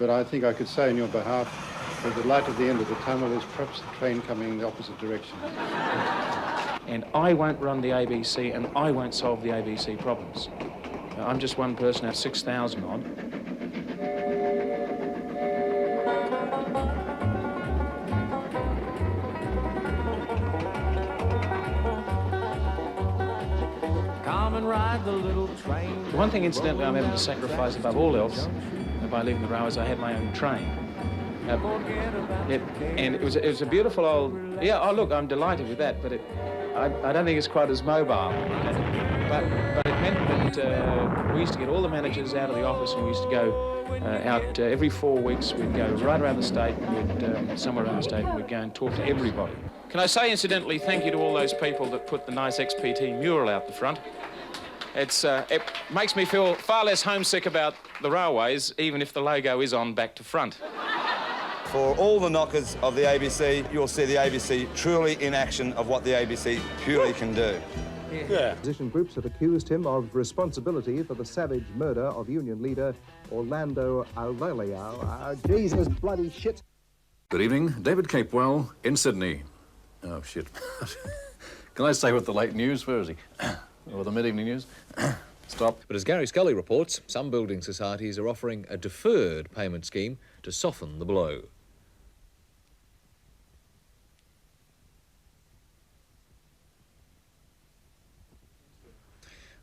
But I think I could say on your behalf that the light at the end of the tunnel is perhaps a train coming in the opposite direction. And I won't run the ABC and I won't solve the ABC problems. I'm just one person out of 6,000 odd. Come and ride the little train. The one thing, incidentally, I'm having to sacrifice above all else by leaving the railway is I had my own train. And it was a beautiful old... Yeah, oh, look, I'm delighted with that, but I don't think it's quite as mobile. But it meant that we used to get all the managers out of the office and we used to go out every 4 weeks. We'd go right around the state, somewhere around the state, and we'd go and talk to everybody. Can I say, incidentally, thank you to all those people that put the nice XPT mural out the front. It makes me feel far less homesick about the railways, even if the logo is on back to front. For all the knockers of the ABC, you'll see the ABC truly in action of what the ABC purely can do. Yeah. Opposition groups have accused him of responsibility for the savage murder of union leader Orlando Alvaleo. Jesus bloody shit. Good evening, David Capewell in Sydney. Oh, shit. Can I say with the late news? Where is he? Or the mid-evening news? Stop. But as Gary Scully reports, some building societies are offering a deferred payment scheme to soften the blow.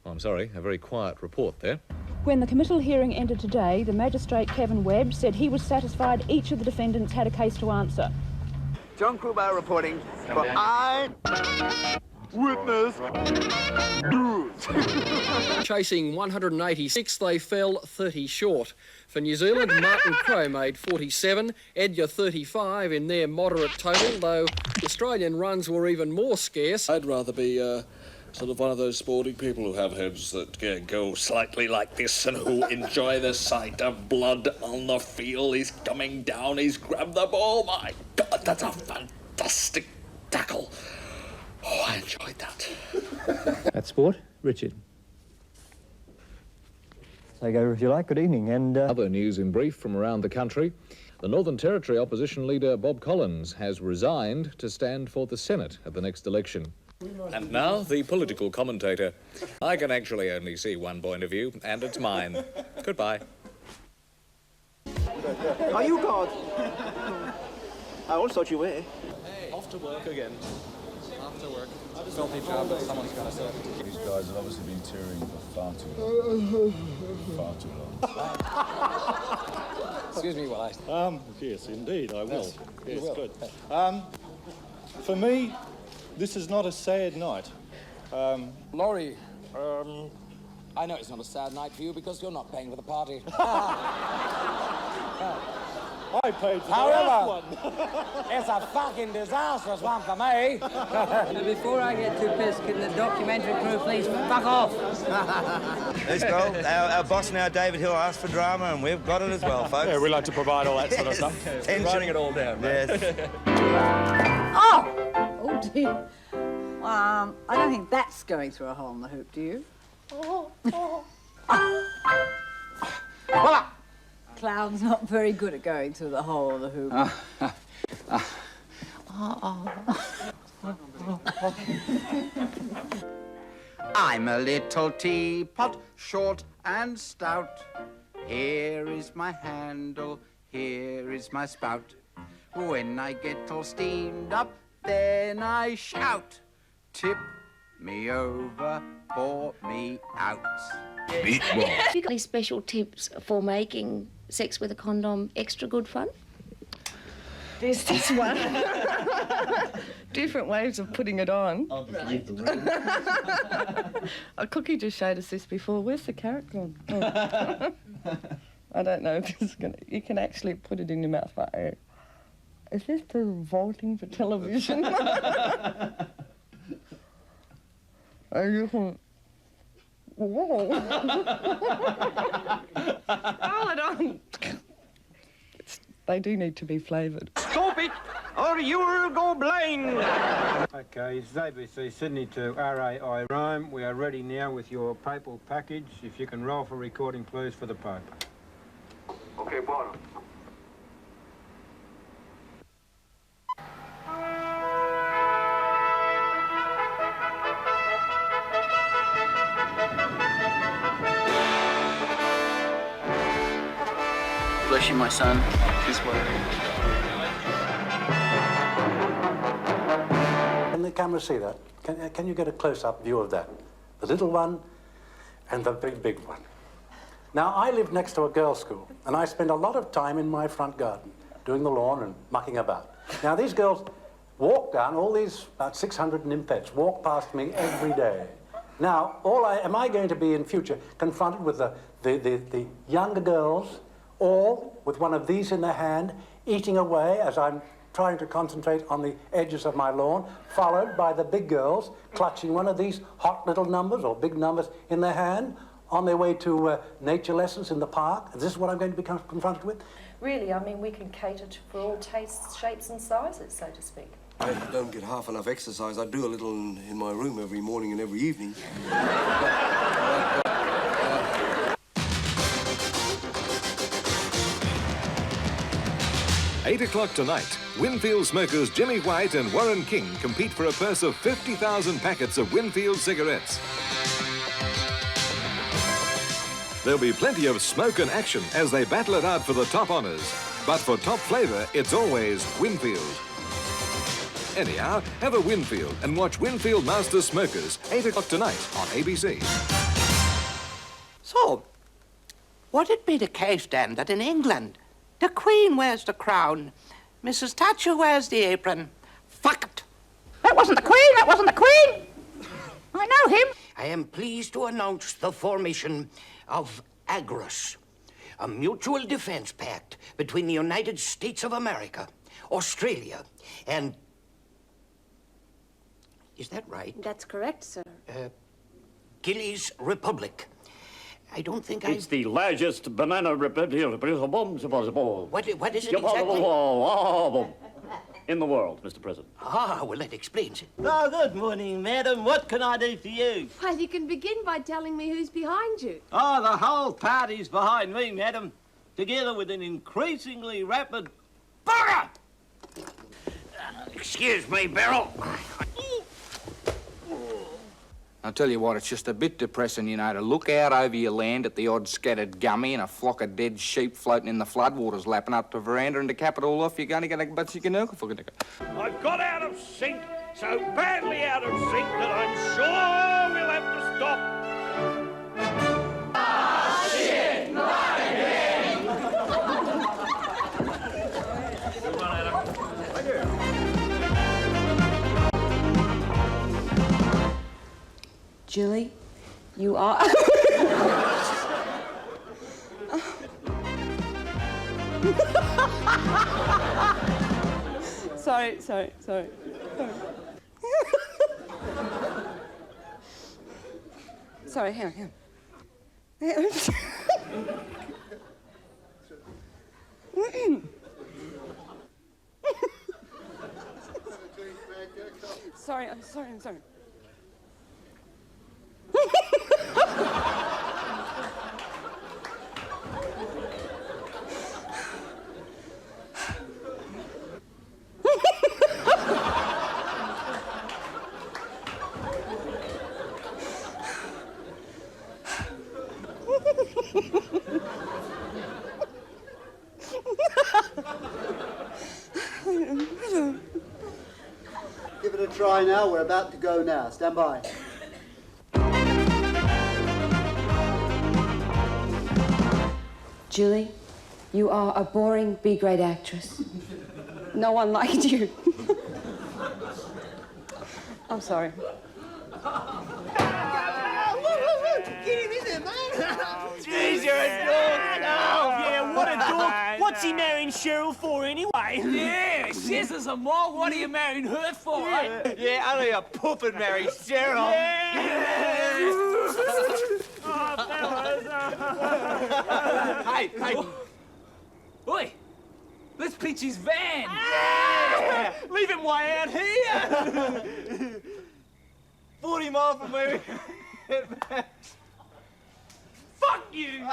Oh, I'm sorry, a very quiet report there. When the committal hearing ended today, the magistrate Kevin Webb said he was satisfied each of the defendants had a case to answer. John Crowbar reporting for Eyewitness News. Chasing 186, they fell 30 short. For New Zealand, Martin Crowe made 47, Edgar 35 in their moderate total, though Australian runs were even more scarce. I'd rather be sort of one of those sporting people who have heads that go slightly like this and who enjoy the sight of blood on the field. He's coming down, he's grabbed the ball. My God, that's a fantastic tackle. Oh, I enjoyed that. At sport, Richard. Take over if you like. Good evening. And Other news in brief from around the country. The Northern Territory opposition leader Bob Collins has resigned to stand for the Senate at the next election. And now, the political commentator. I can actually only see one point of view, and it's mine. Goodbye. Are you God? I always thought you were. Hey, off to work again. After work. Filthy job, but someone's got to say it. These guys have obviously been touring for far too long. Far too long. Excuse me while I... Yes, indeed, I will. Yes, will. Good. For me, this is not a sad night. Laurie, I know it's not a sad night for you because you're not paying for the party. I paid for the last one. It's a fucking disastrous one for me. Before I get too pissed, can the documentary crew please fuck off? Let's go. Our boss now, David Hill, asked for drama, and we've got it as well, folks. Yeah, we like to provide all that sort of stuff. Writing it all down, mate. Yes. Oh dear. I don't think that's going through a hole in the hoop, do you? Voila! Clown's not very good at going through the hole in the hoop. I'm a little teapot, short and stout. Here is my handle, here is my spout. When I get all steamed up, then I shout. Tip me over, pour me out. Have you got any special tips for making sex with a condom extra good fun? There's this one. Different ways of putting it on. A cookie just showed us this before. Where's the carrot gone? Oh. I don't know if this is gonna... You can actually put it in your mouth like that. Is this revolting for television? And you can... Whoa. Hold it on. They do need to be flavoured. Stop it, or you will go blind. Okay, it's ABC Sydney to RAI Rome. We are ready now with your papal package. If you can roll for recording, please, for the Pope. Okay, buono. Bless you, my son. This way. Can the camera see that? Can you get a close-up view of that? The little one and the big one. Now, I live next to a girls' school, and I spend a lot of time in my front garden doing the lawn and mucking about. Now, these girls walk down, all these about 600 nymphets walk past me every day. Now, am I going to be in future confronted with the younger girls, all with one of these in their hand, eating away as I'm trying to concentrate on the edges of my lawn, followed by the big girls clutching one of these hot little numbers or big numbers in their hand on their way to nature lessons in the park? Is this what I'm going to be confronted with? Really, I mean, we can cater for all tastes, shapes and sizes, so to speak. I don't get half enough exercise. I do a little in my room every morning and every evening. 8 o'clock tonight, Winfield smokers Jimmy White and Warren King compete for a purse of 50,000 packets of Winfield cigarettes. There'll be plenty of smoke and action as they battle it out for the top honours. But for top flavour, it's always Winfield. Anyhow, have a Winfield and watch Winfield Master Smokers, 8 o'clock tonight on ABC. So, would it be the case then that in England, the Queen wears the crown, Mrs. Thatcher wears the apron? Fuck it! That wasn't the Queen! That wasn't the Queen! I know him. I am pleased to announce the formation of AGRUS, a mutual defense pact between the United States of America, Australia, and... Is that right? That's correct, sir. Gillies Republic. I don't think It's the largest banana republic What is it exactly? in the world, Mr. President. Ah, well, that explains it. Oh, good morning, madam. What can I do for you? Well, you can begin by telling me who's behind you. Oh, the whole party's behind me, madam, together with an increasingly rapid... Bugger! Excuse me, Beryl. I'll tell you what, it's just a bit depressing, you know, to look out over your land at the odd scattered gummy and a flock of dead sheep floating in the floodwaters lapping up the veranda, and to cap it all off, you're going to get a bunch of I've got out of sync, so badly out of sync that I'm sure we'll have to stop. Ah, shit, not again! Good one, Adam. Thank you. Julie, you are... Sorry. Sorry, hang on. I'm sorry. Give it a try now. We're about to go now. Stand by. Julie, you are a boring B-grade actress. No one liked you. I'm sorry. Get him in there, man! Jeez, you're a dork! Oh, yeah, what a dork! What's he marrying Cheryl for anyway? Yeah, scissors and more. What are you marrying her for, eh? Yeah, only a poop would marry Cheryl. Hey! Oi! Let's pitch his van! Yeah! Leave him way out here! 40 miles from where we... Fuck you!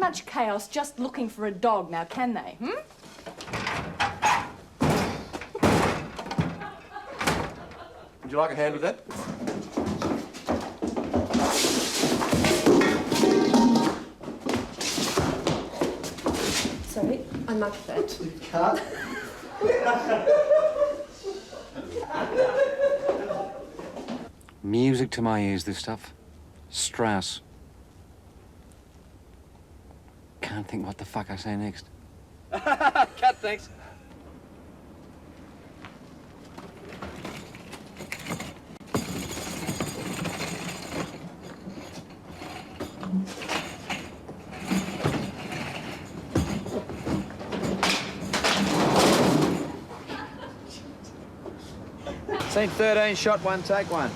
much chaos just looking for a dog now, can they, Would you like a hand with that? Sorry, I mucked that. You can't. Music to my ears, this stuff. Strauss. Can't think what the fuck I say next. Cut, thanks. Scene 13, shot one, take one.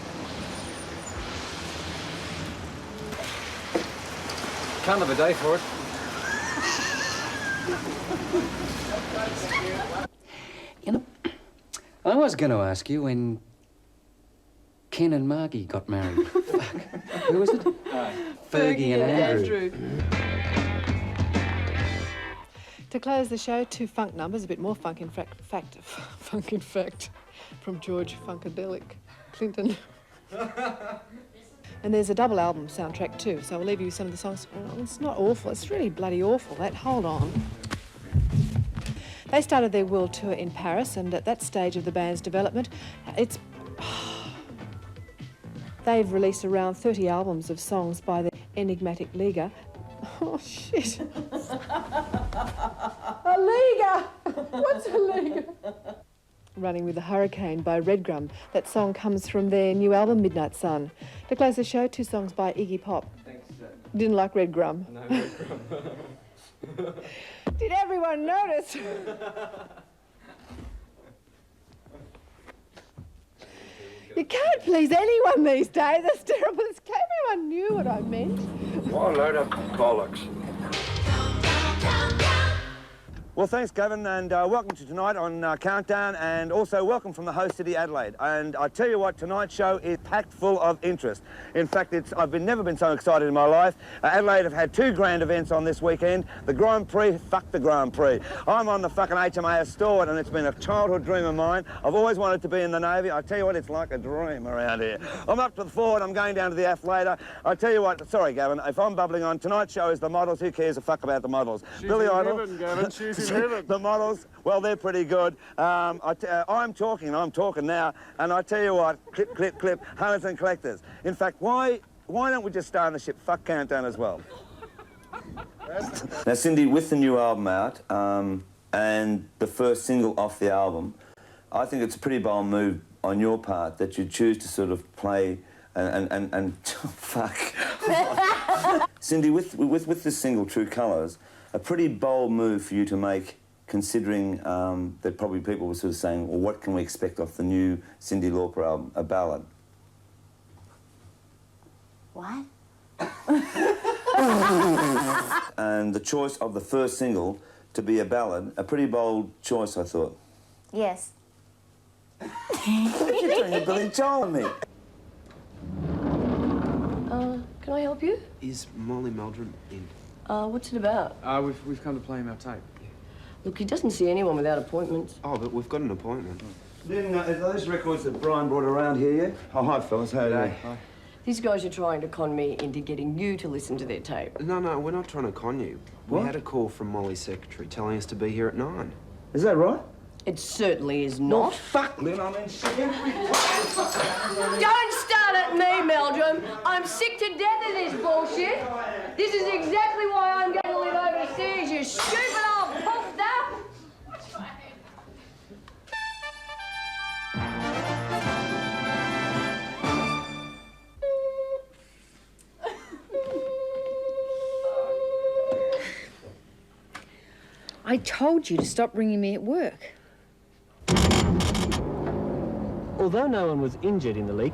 Can't have a day for it. You know, I was going to ask you when Ken and Margie got married. Fuck. Who was it? Fergie and Andrew. To close the show, 2 funk numbers, a bit more funk in fact, from George Funkadelic Clinton. And there's a double album soundtrack too, so I'll leave you with some of the songs. Oh, it's not awful, it's really bloody awful, that. Hold on. They started their world tour in Paris, and at that stage of the band's development, they've released around 30 albums of songs by the enigmatic Liga. Oh, shit. A Liga! What's a Liga? Running with a Hurricane by Redgrum. That song comes from their new album, Midnight Sun. To close the show, 2 songs by Iggy Pop. Thanks, Didn't like Redgrum. No, Redgrum. Did everyone notice? You can't please anyone these days. That's terrible. Everyone knew what I meant. What a load of bollocks. Well, thanks, Gavin, and welcome to tonight on Countdown, and also welcome from the host city, Adelaide. And I tell you what, tonight's show is packed full of interest. In fact, I've never been so excited in my life. Adelaide have had 2 grand events on this weekend. The Grand Prix, fuck the Grand Prix. I'm on the fucking HMAS store, and it's been a childhood dream of mine. I've always wanted to be in the Navy. I tell you what, it's like a dream around here. I'm up to the forward, I'm going down to the aft later. I tell you what, sorry, Gavin, if I'm bubbling on, tonight's show is the models. Who cares a fuck about the models? She's Billy in Idol. heaven, Gavin. She's in heaven. The models, well, they're pretty good. I'm talking now, and I tell you what, clip, clip, clip, hunters and collectors. In fact, why don't we just stay on the ship? Fuck Countdown as well. Now, Cindy, with the new album out, and the first single off the album, I think it's a pretty bold move on your part that you choose to sort of play and fuck. Cindy, with this single, True Colours, a pretty bold move for you to make, considering that probably people were sort of saying, well, what can we expect off the new Cyndi Lauper album, a ballad? What? And the choice of the first single to be a ballad, a pretty bold choice, I thought. Yes. You're doing a Billy Joel on me. Can I help you? Is Molly Meldrum in? What's it about? We've come to play him our tape. Look, he doesn't see anyone without appointments. Oh, but we've got an appointment. Then, are those records that Brian brought around here yet? Oh, hi, fellas. How are you? Hi. These guys are trying to con me into getting you to listen to their tape. No, we're not trying to con you. What? We had a call from Molly's secretary telling us to be here at 9. Is that right? It certainly is not. Fuck, Lynn, I mean, shit. Don't start at me, Meldrum. I'm sick to death of this bullshit. This is exactly why I'm going to live overseas, you stupid old poofter. I told you to stop ringing me at work. Although no one was injured in the leak,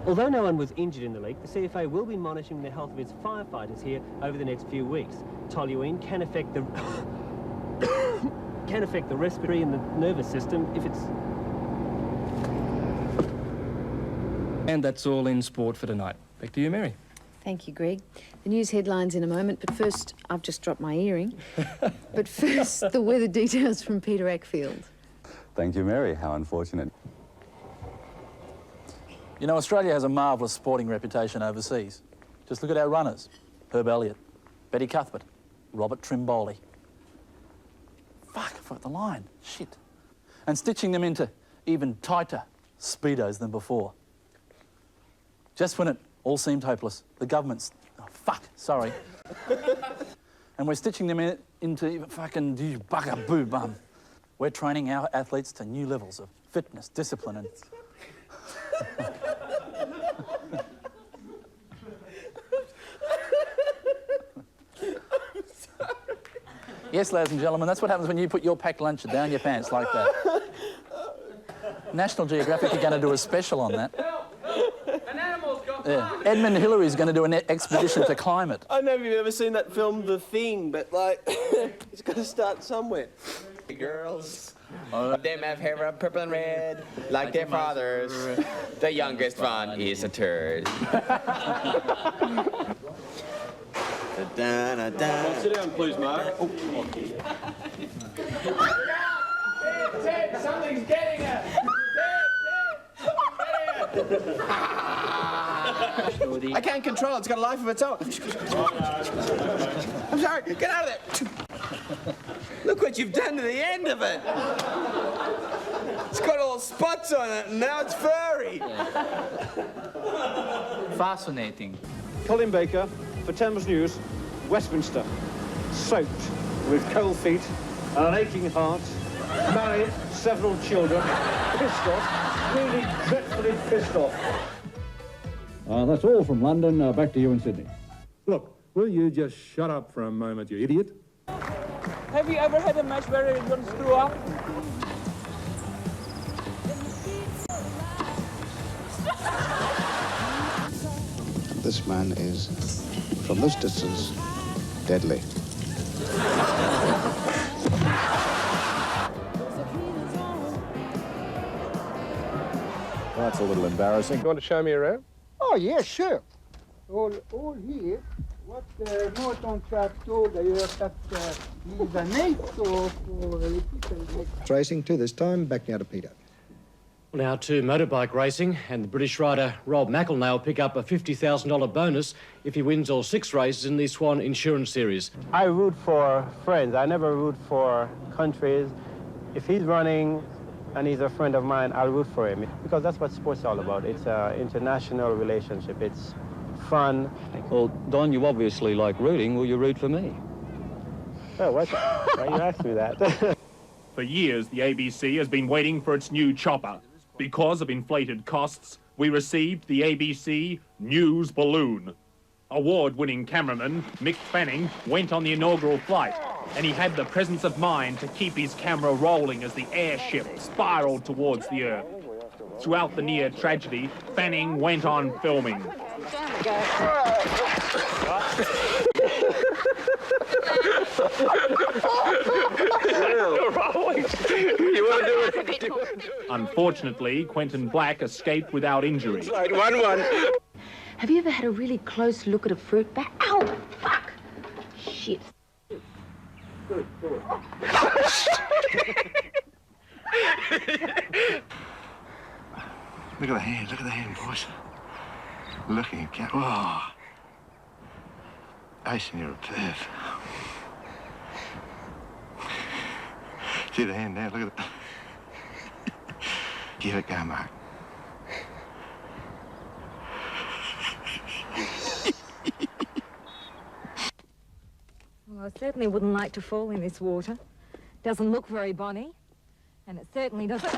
the CFA will be monitoring the health of its firefighters here over the next few weeks. Toluene can affect the respiratory and the nervous system if it's... And that's all in sport for tonight. Back to you, Mary. Thank you, Greg. The news headlines in a moment, but first, I've just dropped my earring. But first, the weather details from Peter Ackfield. Thank you, Mary. How unfortunate. You know, Australia has a marvellous sporting reputation overseas. Just look at our runners. Herb Elliott, Betty Cuthbert, Robert Trimboli. Fuck, I forgot the line. Shit. And stitching them into even tighter Speedos than before. Just when it all seemed hopeless, the government's... Oh, fuck, sorry. And we're stitching them into even fucking bugger boo bum. We're training our athletes to new levels of fitness, discipline and... Yes, ladies and gentlemen, that's what happens when you put your packed lunch down your pants like that. National Geographic are going to do a special on that. An animal's got Yeah. Edmund Hillary's going to do an expedition to climb it. I don't know if you've ever seen that film, The Thing, but, like, it's got to start somewhere. Girls, all of them have hair of purple and red, like their fathers. The youngest one is a turd. Sit down, please, Mark. Ted, something's getting her! I can't control it. It's got a life of its own. I'm sorry. Get out of there. Look what you've done to the end of it. It's got all spots on it, and now it's furry. Fascinating. Colin Baker for Thames News, Westminster. Soaked with cold feet and an aching heart. Married, several children. Pissed off. Really dreadfully pissed off. That's all from London. Back to you in Sydney. Look, will you just shut up for a moment, you idiot? Have you ever had a match where everyone screw up? This man is, from this distance, deadly. Well, that's a little embarrassing. You want to show me around? Oh, yeah, sure. All here, what note on track told that is a name for Racing to this time, back now to Peter. Now to motorbike racing, and the British rider Rob McElnay will pick up a $50,000 bonus if he wins all 6 races in the Swan Insurance Series. I root for friends. I never root for countries. If he's running and he's a friend of mine, I'll root for him, because that's what sport's all about. It's an international relationship. It's fun. Well, Don, you obviously like rooting. Will you root for me? Oh, what? Why you asked me that? For years, the ABC has been waiting for its new chopper. Because of inflated costs, we received the ABC News Balloon. Award-winning cameraman Mick Fanning went on the inaugural flight, and he had the presence of mind to keep his camera rolling as the airship spiraled towards the Earth. Throughout the near tragedy, Fanning went on filming. Unfortunately, Quentin Black escaped without injury. Right, 1-1. Have you ever had a really close look at a fruit bat? Ow! Fuck! Shit. Look at the hand, boys. Looking at cat. Oh. Ace in your perf. See the hand now, look at it. Give it go, Mark. Well, I certainly wouldn't like to fall in this water. Doesn't look very bonny, and it certainly doesn't...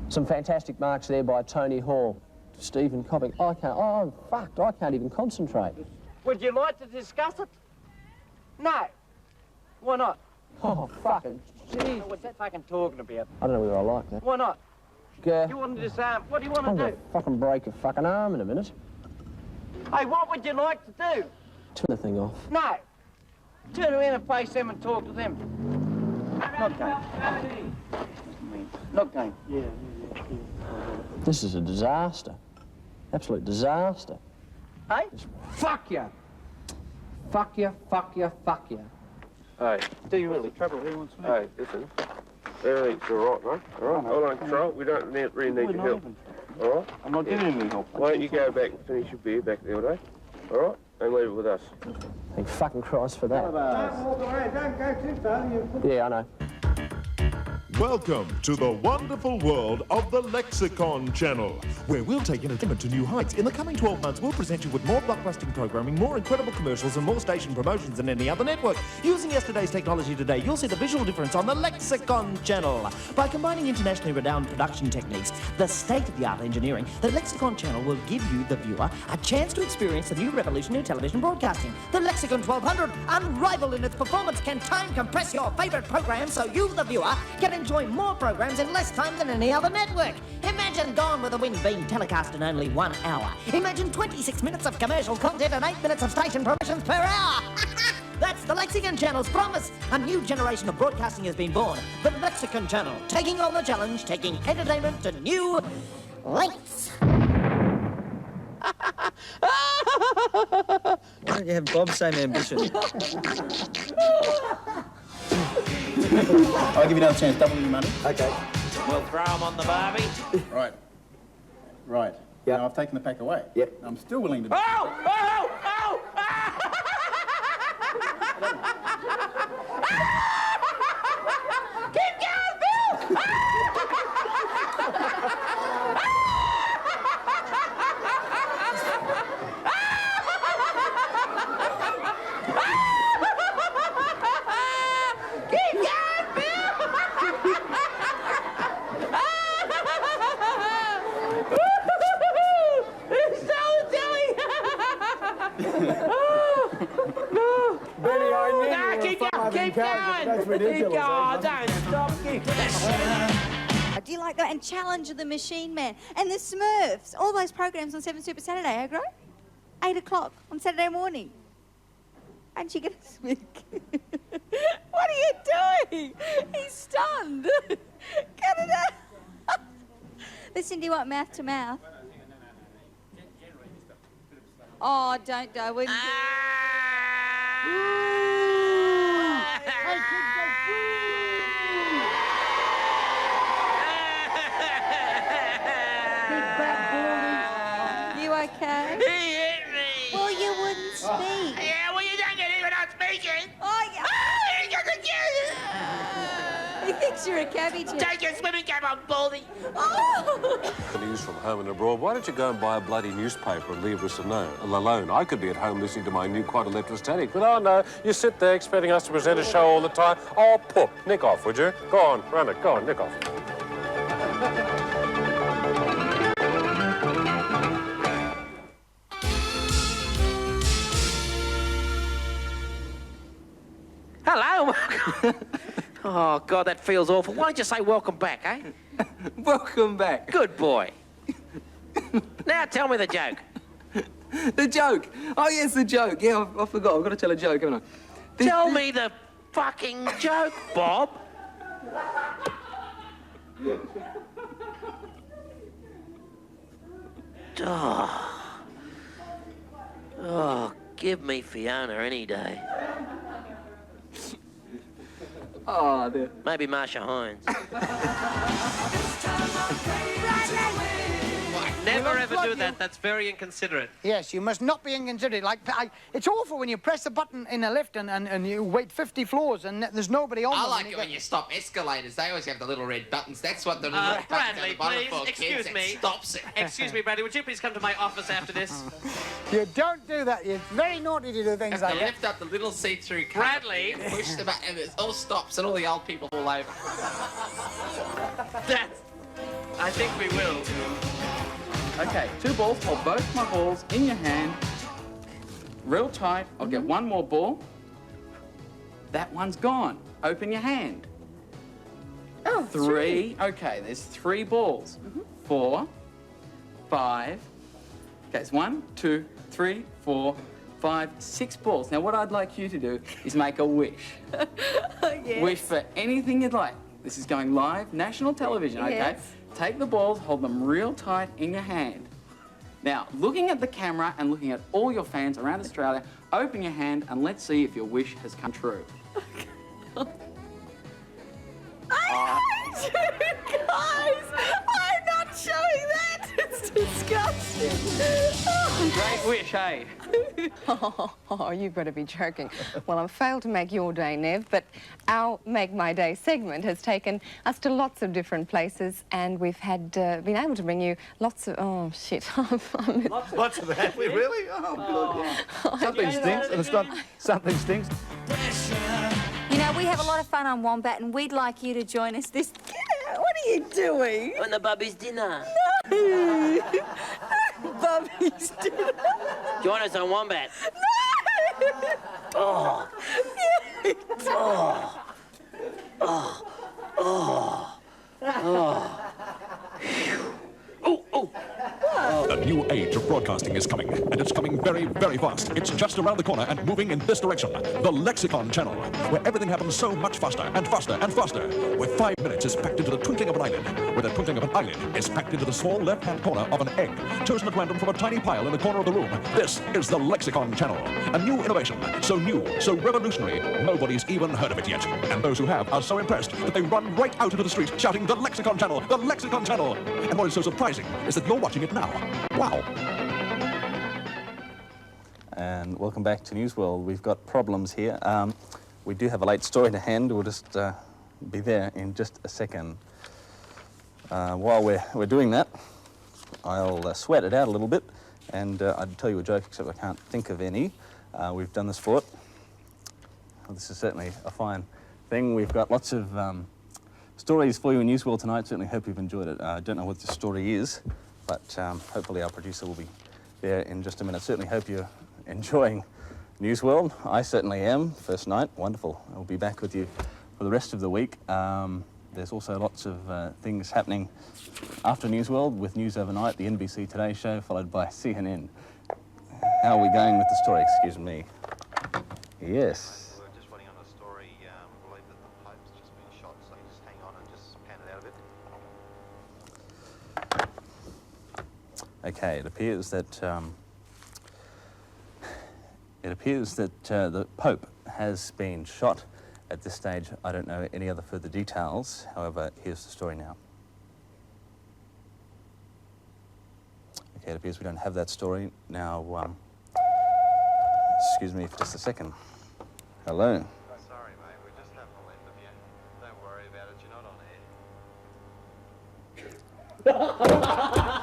Some fantastic marks there by Tony Hall. Stephen Copping. Oh, I'm fucked. I can't even concentrate. Would you like to discuss it? No. Why not? Oh, fucking jeez. What's that fucking talking about? I don't know whether I like that. Why not? Yeah. You want to disarm? What do you want I'm to gonna do? fucking break a fucking arm in a minute. Hey, what would you like to do? Turn the thing off. No. Turn around and face them and talk to them. Not going. mean. Not going. Yeah. This is a disaster. Absolute disaster. Hey? Fuck you. Fuck you, fuck you, fuck you. Hey. Do you really? Trouble, who wants me? Hey, listen. Everything's all right, mate. All right, hold on, control. We don't really need your help. All right? I'm not getting any help. Why don't you go back and finish your beer back the other day? All right? And leave it with us. Thank fucking Christ for that. Don't walk away, don't go too far. Yeah, I know. Welcome to the wonderful world of the Lexicon Channel, where we'll take entertainment to new heights. In the coming 12 months, we'll present you with more blockbusting programming, more incredible commercials, and more station promotions than any other network. Using yesterday's technology today, you'll see the visual difference on the Lexicon Channel. By combining internationally renowned production techniques, the state-of-the-art engineering, the Lexicon Channel will give you, the viewer, a chance to experience the new revolution in television broadcasting. The Lexicon 1200, unrivaled in its performance, can time compress your favourite programs so you, the viewer, can enjoy more programs in less time than any other network. Imagine Gone with the Wind being telecast in only 1 hour. Imagine 26 minutes of commercial content and 8 minutes of station promotions per hour. That's the Lexicon Channel's promise. A new generation of broadcasting has been born. The Lexicon Channel, taking on the challenge, taking entertainment to new lengths. Why don't you have Bob's same ambition? I'll give you another chance. Double your money. Okay. We'll throw them on the barbie. Right. Right. Yeah. Now I've taken the pack away. Yep. I'm still willing to. Oh! Oh! Oh! Keep going, Bill! Keep going! That's ridiculous. Keep going! Don't stop! Keep going! Do you like that? And Challenge of the Machine Man and the Smurfs. All those programs on 7 Super Saturday, Agro. 8 o'clock on Saturday morning. Aren't you going to speak? What are you doing? He's stunned. Cut it out. Listen, do you want mouth to mouth? Oh, don't go. We You okay? He hit me! Well, you wouldn't speak. Yeah, well, you don't get it when I'm speaking! Oh, yeah. He doesn't get it! He thinks you're a cabbage. Take your swimming cap on, Baldy! Oh! The news from home and abroad. Why don't you go and buy a bloody newspaper and leave us alone? I could be at home listening to my new quite electrostatic, but oh no, you sit there expecting us to present a show all the time. Oh, poop, nick off, would you? Go on, run it, go on, nick off. Hello, welcome. Oh, God, that feels awful. Why don't you say welcome back, eh? Welcome back. Good boy. Now tell me the joke. The joke? Oh, yes, the joke. Yeah, I forgot. I've got to tell a joke, haven't I? Tell me the fucking joke, Bob. Oh, give me Fiona any day. Oh, dear. Maybe Marsha Hines. Never ever do that. That's very inconsiderate. Yes, you must not be inconsiderate. It's awful when you press a button in a lift and you wait 50 floors and there's nobody on I them. like it when you stop escalators. They always have the little red buttons. That's what the little buttons at Bradley, the bottom please, for excuse kids. me. It stops it. Excuse me, Bradley, would you please come to my office after this? You don't do that. It's very naughty to do things Have like to that. lift up the little see-through cover Bradley! and push the button and it all stops and all the old people fall over. That's... I think we will. Okay, 2 balls. Hold both my balls in your hand. Real tight. I'll get one more ball. That one's gone. Open your hand. Oh, 3. Okay, there's 3 balls. 4, 5. Okay, it's 1, 2, 3, 4, 5, 6 balls. Now, what I'd like you to do is make a wish. Yes. Wish for anything you'd like. This is going live, national television, okay? Yes. Take the balls, hold them real tight in your hand. Now, looking at the camera and looking at all your fans around Australia, open your hand and let's see if your wish has come true. Guys, I'm not showing that. It's disgusting. Great wish, hey? Oh, you've got to be joking. Well, I've failed to make your day, Nev, but our Make My Day segment has taken us to lots of different places, and we've had been able to bring you lots of... Oh, shit. Lots of that, really? Oh, good. Something stinks, and it's not... Something stinks. You know, we have a lot of fun on Wombat, and we'd like you to join us this... What are you doing? On the Bubby's dinner. No! Bubby's dinner. Join us on Wombat. No! Oh. Oh. Oh. Oh. Oh. Oh. A new age of broadcasting is coming, and it's coming very, very fast. It's just around the corner and moving in this direction. The Lexicon Channel, where everything happens so much faster and faster and faster. Where 5 minutes is packed into the twinkling of an eyelid. Where the twinkling of an eyelid is packed into the small left-hand corner of an egg, chosen at random from a tiny pile in the corner of the room. This is the Lexicon Channel. A new innovation, so new, so revolutionary, nobody's even heard of it yet. And those who have are so impressed that they run right out into the street shouting, "The Lexicon Channel! The Lexicon Channel!" And what is so surprising is that you're watching it now. Wow. And welcome back to News World. We've got problems here. We do have a late story to hand. We'll just be there in just a second. While we're doing that, I'll sweat it out a little bit, and I'd tell you a joke, except I can't think of any. We've done this for it. Well, this is certainly a fine thing. We've got lots of stories for you in News World tonight. Certainly hope you've enjoyed it. I don't know what the story is, but hopefully our producer will be there in just a minute. Certainly hope you're enjoying News World. I certainly am. First night, wonderful. I'll be back with you for the rest of the week. There's also lots of things happening after News World with News Overnight, the NBC Today Show, followed by CNN. How are we going with the story? Excuse me. Yes. We're just waiting on a story. We believe that the Pope's just been shot, so just hang on and just pan it out a bit. Okay, it appears that the Pope has been shot. At this stage, I don't know any other further details. However, here's the story now. Okay, it appears we don't have that story now. Excuse me for just a second. Hello. Sorry, mate. We just have a left of you. Don't worry about it. You're not on air.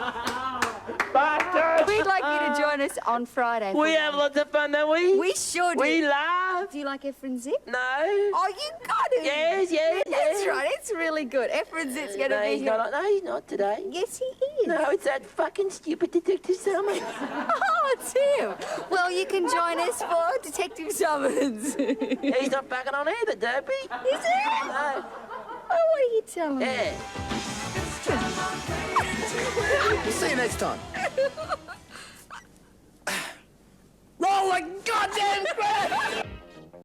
Bastard! We'd like you to join us on Friday. We have lots of fun, don't we? We sure do. We laugh. Do you like Efren Zip? No. Oh, you got it. Yes. That's right. It's really good. Efren Zip's going to be here. No, he's not today. Yes, he is. No, it's that fucking stupid Detective Summons. Oh, it's him. Well, you can join us for Detective Summons. He's not fucking on either, Dopey. Is he? No. Oh, what are you telling me? Yeah. See you next time. Roll like goddamn crap!